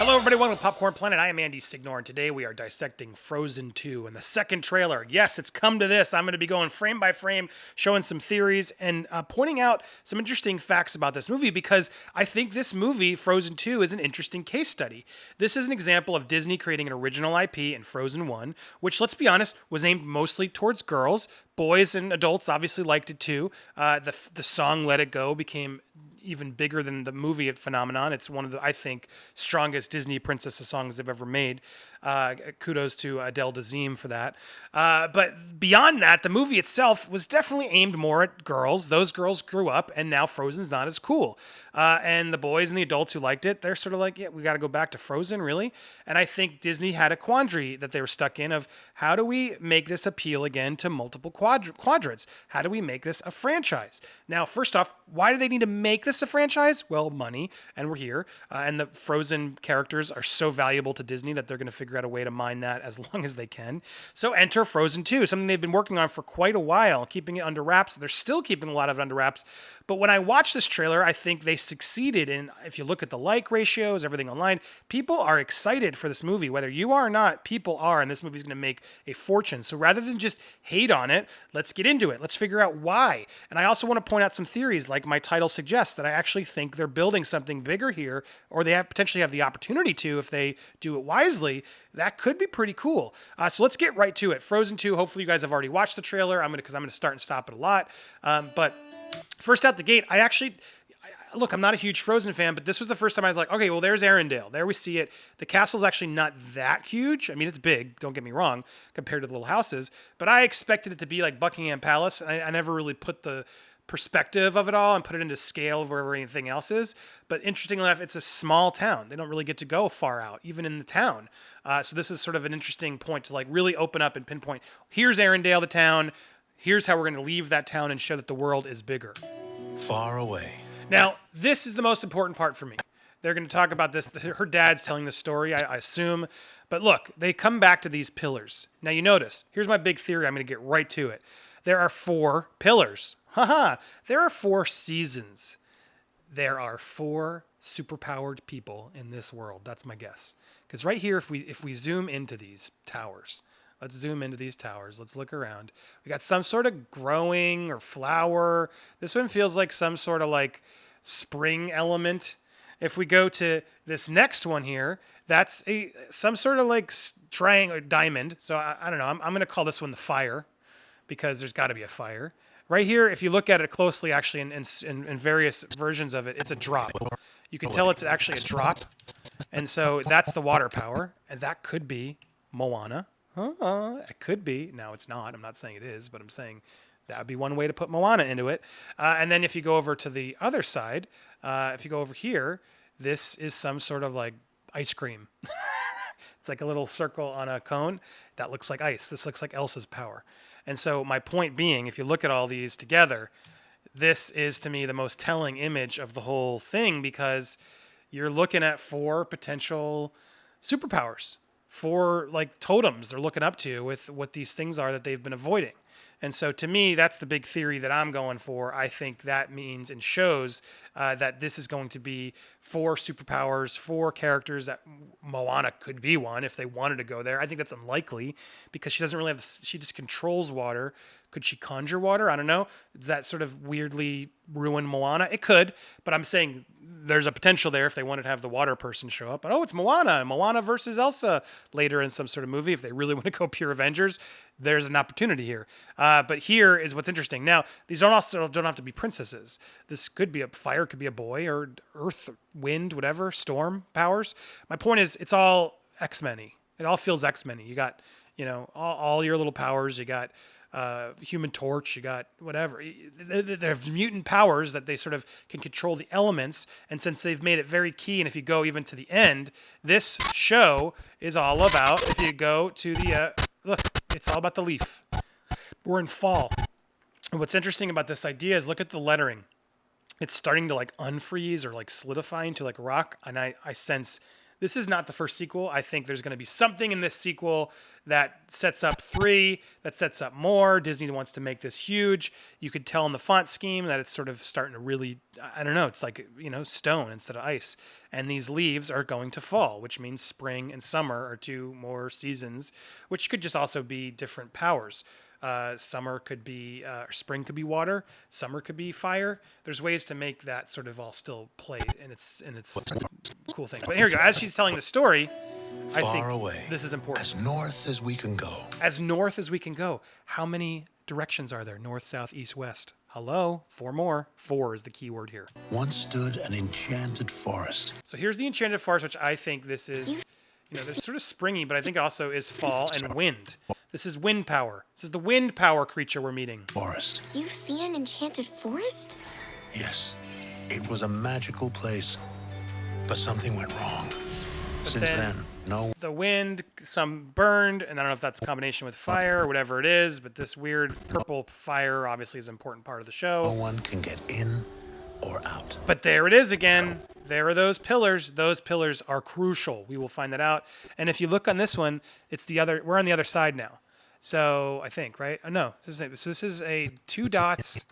Hello, everybody. Welcome to Popcorn Planet. I am Andy Signor, and today we are dissecting Frozen 2 and the second trailer. Yes, it's come to this. I'm going to be going frame by frame, showing some theories, and pointing out some interesting facts about this movie because I think this movie, Frozen 2, is an interesting case study. This is an example of Disney creating an original IP in Frozen 1, which, let's be honest, was aimed mostly towards girls. Boys and adults obviously liked it too. The song Let It Go became even bigger than the movie phenomenon. It's one of the, I think, strongest Disney princess songs they've ever made. Kudos to Adele Dazeem for that. But beyond that, the movie itself was definitely aimed more at girls. Those girls grew up, and now Frozen's not as cool. And the boys and the adults who liked it, they're sort of like, yeah, we got to go back to Frozen, really? And I think Disney had a quandary that they were stuck in of how do we make this appeal again to multiple quadrants? How do we make this a franchise? Now, first off, why do they need to make this a franchise? Well, money, and we're here. And the Frozen characters are so valuable to Disney that they're going to figure out a way to mine that as long as they can. So enter Frozen 2, something they've been working on for quite a while, keeping it under wraps. They're still keeping a lot of it under wraps. But when I watch this trailer, I think they succeeded in, if you look at the like ratios, everything online, people are excited for this movie. Whether you are or not, people are, and this movie's going to make a fortune. So rather than just hate on it, let's get into it. Let's figure out why. And I also want to point out some theories, like my title suggests, that I actually think they're building something bigger here, or they potentially have the opportunity to if they do it wisely. That could be pretty cool. So let's get right to it. Frozen 2, hopefully you guys have already watched the trailer. Because I'm going to start and stop it a lot. But first out the gate, look, I'm not a huge Frozen fan, but this was the first time I was like, okay, well, there's Arendelle. There we see it. The castle's actually not that huge. I mean, it's big, don't get me wrong, compared to the little houses. But I expected it to be like Buckingham Palace. I never really put the perspective of it all and put it into scale of wherever anything else is. But interestingly enough, it's a small town. They don't really get to go far out, even in the town. So this is sort of an interesting point to like really open up and pinpoint. Here's Arendelle, the town. Here's how we're going to leave that town and show that the world is bigger. Far away. Now, this is the most important part for me. They're going to talk about this. Her dad's telling the story, I assume. But look, they come back to these pillars. Now, you notice, here's my big theory. I'm going to get right to it. There are 4 pillars. Haha. There are 4 seasons. There are 4 superpowered people in this world. That's my guess. Because right here, if we zoom into these towers, let's zoom into these towers. Let's look around. We got some sort of growing or flower. This one feels like some sort of like spring element. If we go to this next one here, that's some sort of like triangle or diamond. So I don't know. I'm going to call this one the fire because there's got to be a fire. Right here, if you look at it closely, actually in various versions of it, it's a drop. You can tell it's actually a drop. And so that's the water power. And that could be Moana. It could be. Now, it's not. I'm not saying it is, but I'm saying that would be one way to put Moana into it. And then if you go over to the other side, if you go over here, this is some sort of like ice cream. It's like a little circle on a cone that looks like ice. This looks like Elsa's power. And so my point being, if you look at all these together, this is to me the most telling image of the whole thing because you're looking at 4 potential superpowers. 4 like totems they're looking up to with what these things are that they've been avoiding. And so to me, that's the big theory that I'm going for. I think that means and shows that this is going to be 4 superpowers, 4 characters that Moana could be one if they wanted to go there. I think that's unlikely because she doesn't really have, she just controls water. Could she conjure water? I don't know. Does that sort of weirdly ruin Moana? It could, but I'm saying there's a potential there if they wanted to have the water person show up. But it's Moana versus Elsa later in some sort of movie. If they really want to go pure Avengers, there's an opportunity here. But here is what's interesting. Now, these don't have to be princesses. This could be a fire, could be a boy, or earth, wind, whatever, storm powers. My point is, it's all X-Men-y. It all feels X-Men-y. You got, all your little powers. You got Human Torch, you got whatever. There's mutant powers that they sort of can control the elements. And since they've made it very key, and if you go even to the end, this show is all about, if you go to the, look, it's all about the leaf. We're in fall. And what's interesting about this idea is look at the lettering. It's starting to like unfreeze or like solidify into like rock. And I sense This is not the first sequel. I think there's going to be something in this sequel that sets up 3, that sets up more. Disney wants to make this huge. You could tell in the font scheme that it's sort of starting to really, I don't know, it's like, stone instead of ice. And these leaves are going to fall, which means spring and summer are 2 more seasons, which could just also be different powers. Summer could be, spring could be water, summer could be fire. There's ways to make that sort of all still play in its cool thing. But here we go. As she's telling the story, I think this is important. As north as we can go. As north as we can go. How many directions are there? North, south, east, west. Hello? 4 more. 4 is the key word here. Once stood an enchanted forest. So here's the enchanted forest, which I think this is, this sort of springy, but I think it also is fall and wind. This is wind power. This is the wind power creature we're meeting. Forest. You've seen an enchanted forest? Yes. It was a magical place, but something went wrong. Since then, no. The wind, some burned, and I don't know if that's a combination with fire or whatever it is, but this weird purple fire obviously is an important part of the show. No one can get in or out. But there it is again. There are those pillars. Those pillars are crucial. We will find that out. And if you look on this one, it's the other. We're on the other side now. So I think, right? Oh, no. So this is a 2 dots,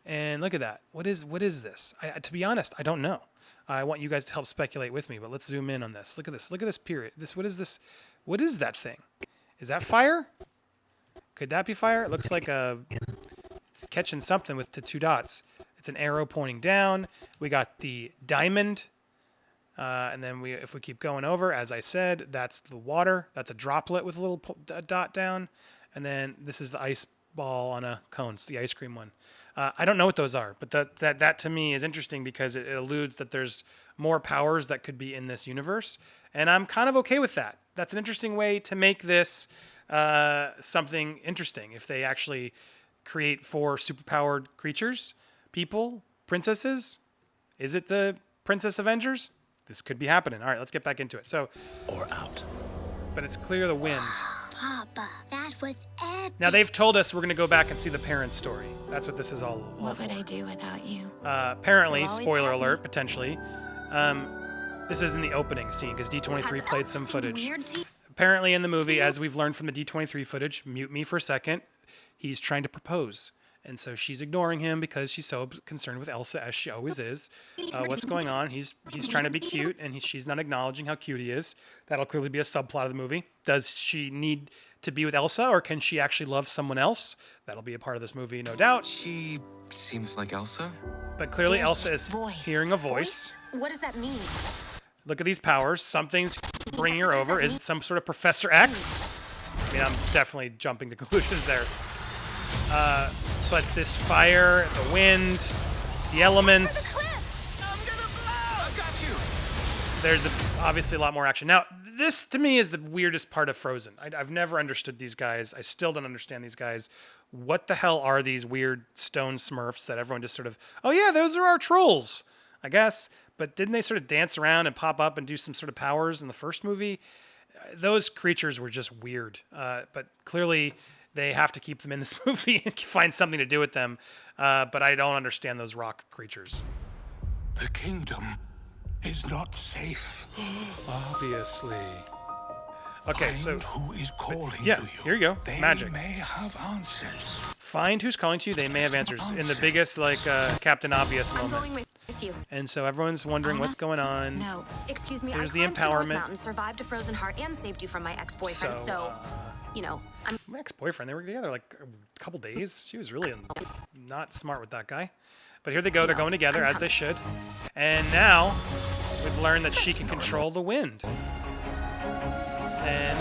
and look at that. What is this? To be honest, I don't know. I want you guys to help speculate with me, but let's zoom in on this. Look at this. Look at this period. What is this? What is that thing? Is that fire? Could that be fire? It looks like it's catching something with the 2 dots. It's an arrow pointing down. We got the diamond. And then if we keep going over, as I said, that's the water. That's a droplet with a little dot down. And then this is the ice ball on a cone. It's the ice cream one. I don't know what those are, but that to me is interesting because it alludes that there's more powers that could be in this universe. And I'm kind of okay with that. That's an interesting way to make this something interesting. If they actually create 4 superpowered creatures, people, princesses, is it the Princess Avengers? This could be happening. All right, let's get back into it. So, or out. But it's clear the wind. Papa, that was epic. Now they've told us we're going to go back and see the parents' story. That's what this is all What for. would I do without you? Apparently, spoiler alert, potentially, this is in the opening scene because D23 played some footage. Apparently in the movie, as we've learned from the D23 footage, mute me for a second, he's trying to propose. And so she's ignoring him because she's so concerned with Elsa, as she always is. What's going on? He's trying to be cute, and she's not acknowledging how cute he is. That'll clearly be a subplot of the movie. Does she need to be with Elsa, or can she actually love someone else? That'll be a part of this movie, no doubt. She seems like Elsa. But clearly Elsa is hearing a voice. What does that mean? Look at these powers. Something's bringing her over. Is it some sort of Professor X? I mean, I'm definitely jumping to conclusions there. But this fire, the wind, the elements. I'm gonna blow! I got you! There's obviously a lot more action. Now, this to me is the weirdest part of Frozen. I've never understood these guys. I still don't understand these guys. What the hell are these weird stone smurfs that everyone just sort of, oh yeah, those are our trolls, I guess. But didn't they sort of dance around and pop up and do some sort of powers in the first movie? Those creatures were just weird. But clearly they have to keep them in this movie and find something to do with them. But I don't understand those rock creatures. The kingdom is not safe. Obviously. Okay, Find so who is calling yeah, to you. here you go. They Magic. may have answers. Find who's calling to you. They may have answers in the biggest Captain Obvious I'm moment. going with you. And so everyone's wondering what's going on. No. Excuse me, There's I the climbed to North empowerment. Mountain, survived a frozen heart, and saved you from my ex-boyfriend, So, I'm... My ex-boyfriend, they were together like a couple days. She was really not smart with that guy. But here they go. They're going together, as they should. And now we've learned that she can control the wind. And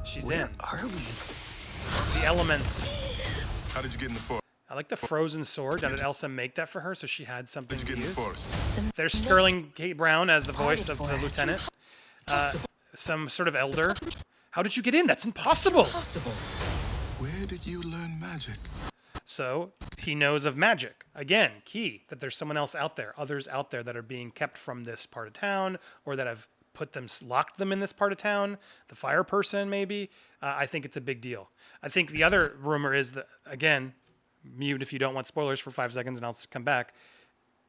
she's in. Are we? The elements. How did you get in the forest? I like the frozen sword. Now, did Elsa make that for her so she had something How did you to get in the use? forest? There's Sterling K. Brown as the voice of the lieutenant. Some sort of elder. How did you get in? That's impossible. Where did you learn magic? So he knows of magic. Again, key that there's someone else out there, others out there that are being kept from this part of town, or that have locked them in this part of town. The fire person, maybe. I think it's a big deal. I think the other rumor is that, again, mute if you don't want spoilers for 5 seconds, and I'll come back.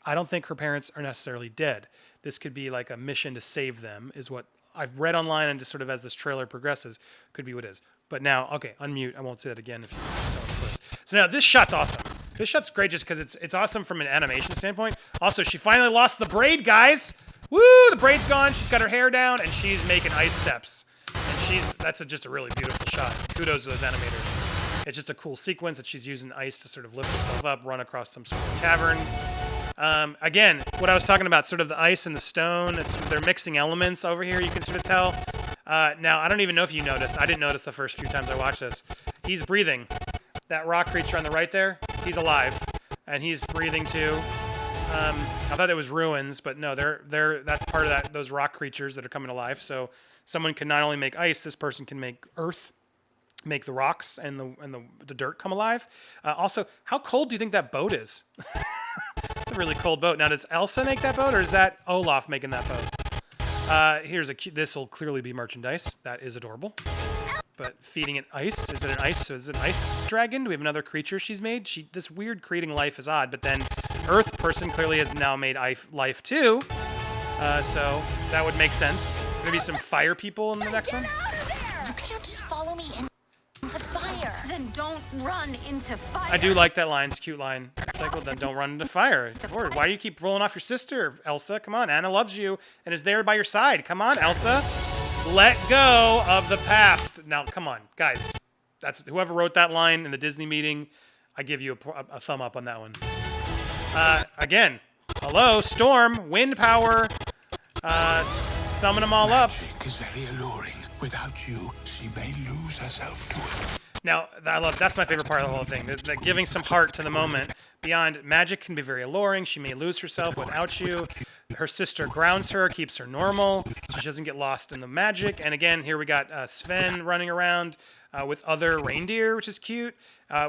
I don't think her parents are necessarily dead. This could be like a mission to save them, is what I've read online, and just sort of as this trailer progresses, could be what it is. But now, okay, unmute. I won't say that again if you don't know what it is. So now this shot's awesome. This shot's great just because it's awesome from an animation standpoint. Also, she finally lost the braid, guys. Woo! The braid's gone. She's got her hair down, and she's making ice steps. And that's just a really beautiful shot. Kudos to those animators. It's just a cool sequence that she's using ice to sort of lift herself up, run across some sort of cavern. Again, what I was talking about, sort of the ice and the stone, they're mixing elements over here, you can sort of tell. Now, I don't even know if you noticed. I didn't notice the first few times I watched this. He's breathing. That rock creature on the right there, he's alive. And he's breathing too. I thought it was ruins, but no, that's part of those rock creatures that are coming to life. So someone can not only make ice, this person can make earth, make the rocks and the dirt come alive. Also, how cold do you think that boat is? It's a really cold boat. Now, does Elsa make that boat, or is that Olaf making that boat? This will clearly be merchandise. That is adorable. But feeding it ice. Is it an ice? Is it an ice dragon? Do we have another creature she's made? This weird creating life is odd. But then Earth person clearly has now made life too. So that would make sense. Maybe some fire people in the next one. You can't just follow me into fire. Then don't run into fire. I do like that line. It's a cute line. It's like, well, then don't run into fire. Lord, why do you keep rolling off your sister, Elsa? Come on, Anna loves you and is there by your side. Come on, Elsa. Let go of the past. Now, come on, guys. That's whoever wrote that line in the Disney meeting. I give you a thumb up on that one. Again, hello, storm, wind power. Summon them all up. Magic is very alluring. Without you, she may lose herself to it. Now, that's my favorite part of the whole thing. That giving some heart to the moment. Beyond magic can be very alluring. She may lose herself without you. Her sister grounds her, keeps her normal, so she doesn't get lost in the magic. And again, here we got Sven running around with other reindeer, which is cute.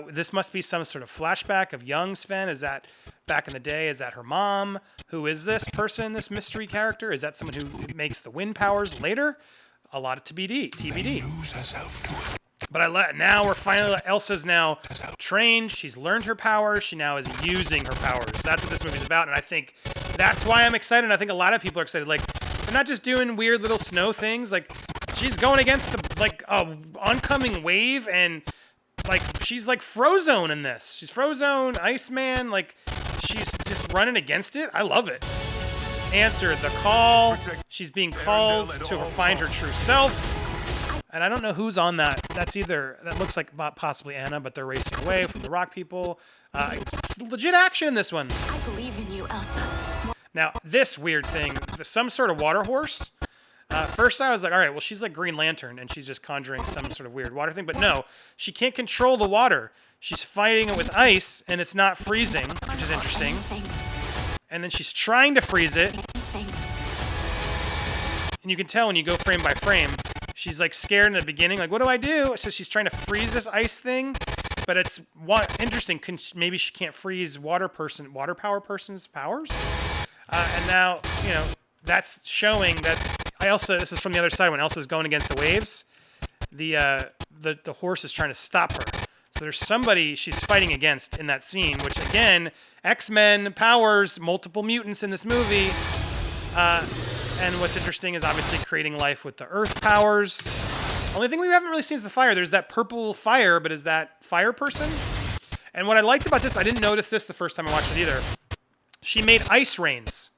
This must be some sort of flashback of young Sven. Is that back in the day? Is that her mom? Who is this person, this mystery character? Is that someone who makes the wind powers later? A lot of TBD. Lose herself to it. But now we're finally, Elsa's now trained. She's learned her powers. She now is using her powers. That's what this movie's about. And I think that's why I'm excited. I think a lot of people are excited. Like, they're not just doing weird little snow things. Like, she's going against oncoming wave, and like, she's like Frozone in this. She's Frozone, Iceman. Like, she's just running against it. I love it. Answered the call. She's being called to find her true self. And I don't know who's on that. That looks like possibly Anna, but they're racing away from the rock people. It's legit action in this one. I believe in you, Elsa. Now, this weird thing, some sort of water horse. First I was like, all right, well, she's like Green Lantern, and she's just conjuring some sort of weird water thing. But no, she can't control the water. She's fighting it with ice, and it's not freezing, which is interesting. And then she's trying to freeze it. And you can tell when you go frame by frame, she's like scared in the beginning, like, what do I do? So she's trying to freeze this ice thing, but it's interesting. Maybe she can't freeze water power person's powers. And now, that's showing that this is from the other side when Elsa's going against the waves. The horse is trying to stop her. So there's somebody she's fighting against in that scene, which again, X-Men powers, multiple mutants in this movie. And what's interesting is obviously creating life with the earth powers. Only thing we haven't really seen is the fire. There's that purple fire, but is that fire person? And what I liked about this, I didn't notice this the first time I watched it either. She made ice rains.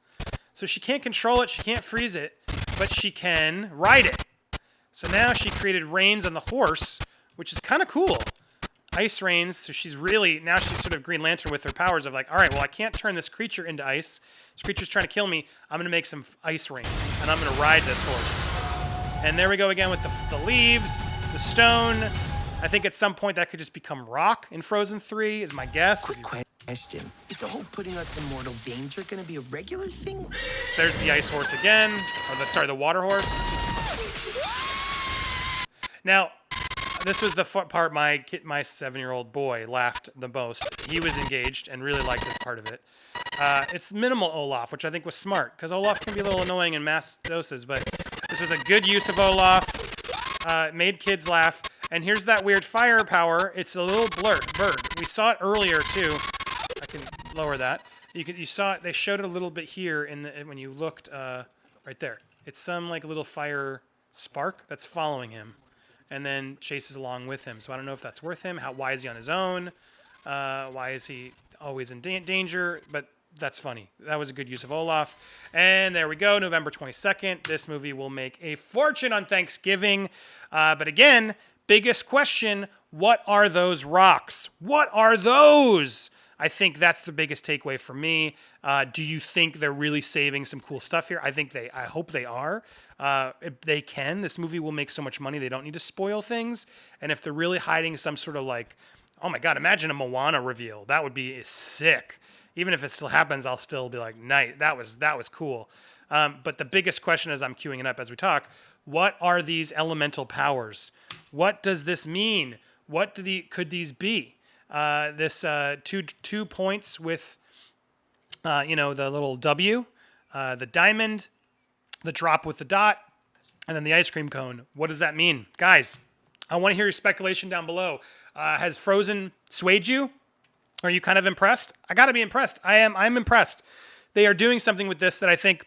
So she can't control it, she can't freeze it, but she can ride it. So now she created rains on the horse, which is kind of cool. Ice rains, so she's sort of Green Lantern with her powers of like, all right, well, I can't turn this creature into ice. This creature's trying to kill me. I'm going to make some ice rains, and I'm going to ride this horse. And there we go again with the leaves, the stone. I think at some point that could just become rock in Frozen 3 is my guess. Question. Is the whole putting us in mortal danger going to be a regular thing? There's the ice horse again. The water horse. Now, this was the part my 7-year-old boy laughed the most. He was engaged and really liked this part of it. It's minimal Olaf, which I think was smart, because Olaf can be a little annoying in mass doses, but this was a good use of Olaf. Made kids laugh. And here's that weird firepower. It's a little bird. We saw it earlier, too. I can lower that. You saw it. They showed it a little bit here when you looked right there. It's some like little fire spark that's following him, and then chases along with him. So I don't know if that's worth him. Why is he on his own? Why is he always in danger? But that's funny. That was a good use of Olaf. And there we go, November 22nd. This movie will make a fortune on Thanksgiving. But again, biggest question, what are those rocks? What are those? I think that's the biggest takeaway for me. Do you think they're really saving some cool stuff here? I hope they are. If they can, this movie will make so much money. They don't need to spoil things. And if they're really hiding some sort of like, oh my God, imagine a Moana reveal. That would be sick. Even if it still happens, I'll still be like, nice, that was cool. But the biggest question as I'm queuing it up as we talk, what are these elemental powers? What does this mean? What could these be? This 2 points with, the little W, the diamond, the drop with the dot, and then the ice cream cone. What does that mean? Guys, I want to hear your speculation down below. Has Frozen swayed you? Are you kind of impressed? I got to be impressed. I'm impressed. They are doing something with this that I think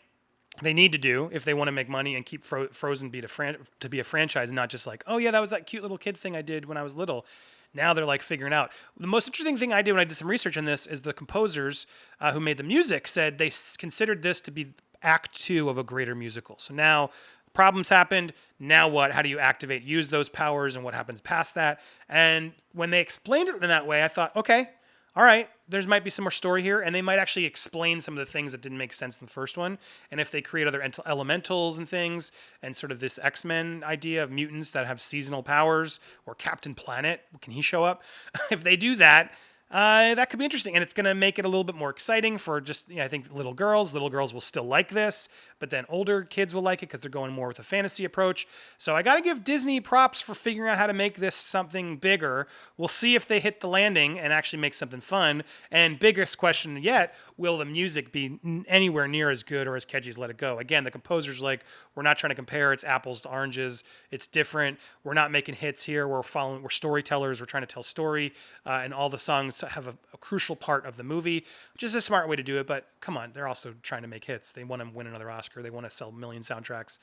they need to do if they want to make money and keep Frozen to be a franchise and not just like, oh yeah, that was that cute little kid thing I did when I was little. Now they're like figuring out. The most interesting thing I did when I did some research on this is the composers who made the music said they considered this to be act 2 of a greater musical. So now problems happened. Now what? How do you use those powers, and what happens past that? And when they explained it in that way, I thought, okay, all right, there might be some more story here, and they might actually explain some of the things that didn't make sense in the first one. And if they create other elementals and things, and sort of this X-Men idea of mutants that have seasonal powers, or Captain Planet, can he show up? If they do that, that could be interesting, and it's going to make it a little bit more exciting for just, I think little girls. Little girls will still like this, but then older kids will like it because they're going more with a fantasy approach. So I got to give Disney props for figuring out how to make this something bigger. We'll see if they hit the landing and actually make something fun. And biggest question yet, will the music be anywhere near as good or as catchy as Let It Go? Again, the composer's like, we're not trying to compare. It's apples to oranges. It's different. We're not making hits here. We're storytellers. We're trying to tell story, and all the songs have a crucial part of the movie, which is a smart way to do it. But come on, they're also trying to make hits. They want to win another Oscar. They want to sell a million soundtracks.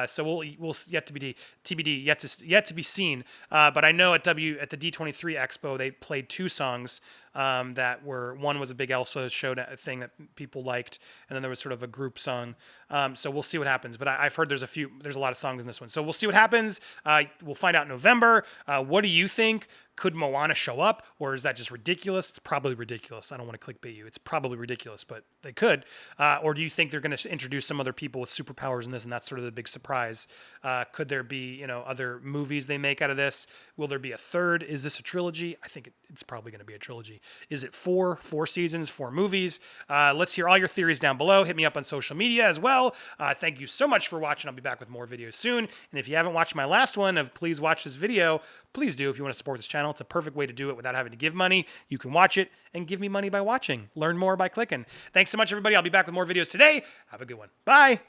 So we'll yet to be TBD, yet to be seen. But I know at the D23 Expo they played 2 songs that were, one was a big Elsa show thing that people liked, and then there was sort of a group song. So we'll see what happens. But I've heard there's a lot of songs in this one. So we'll see what happens. We'll find out in November. What do you think? Could Moana show up, or is that just ridiculous? It's probably ridiculous. I don't want to clickbait you. It's probably ridiculous, but they could. Or do you think they're going to introduce some other people with superpowers in this, and that's sort of the big surprise? Could there be, other movies they make out of this? Will there be a third? Is this a trilogy? I think it's probably going to be a trilogy. Is it 4 seasons, 4 movies? Let's hear all your theories down below. Hit me up on social media as well. Thank you so much for watching. I'll be back with more videos soon. And if you haven't watched my last one of Please Watch This Video, please do if you want to support this channel. It's a perfect way to do it without having to give money. You can watch it and give me money by watching. Learn more by clicking. Thanks so much, everybody. I'll be back with more videos today. Have a good one. Bye.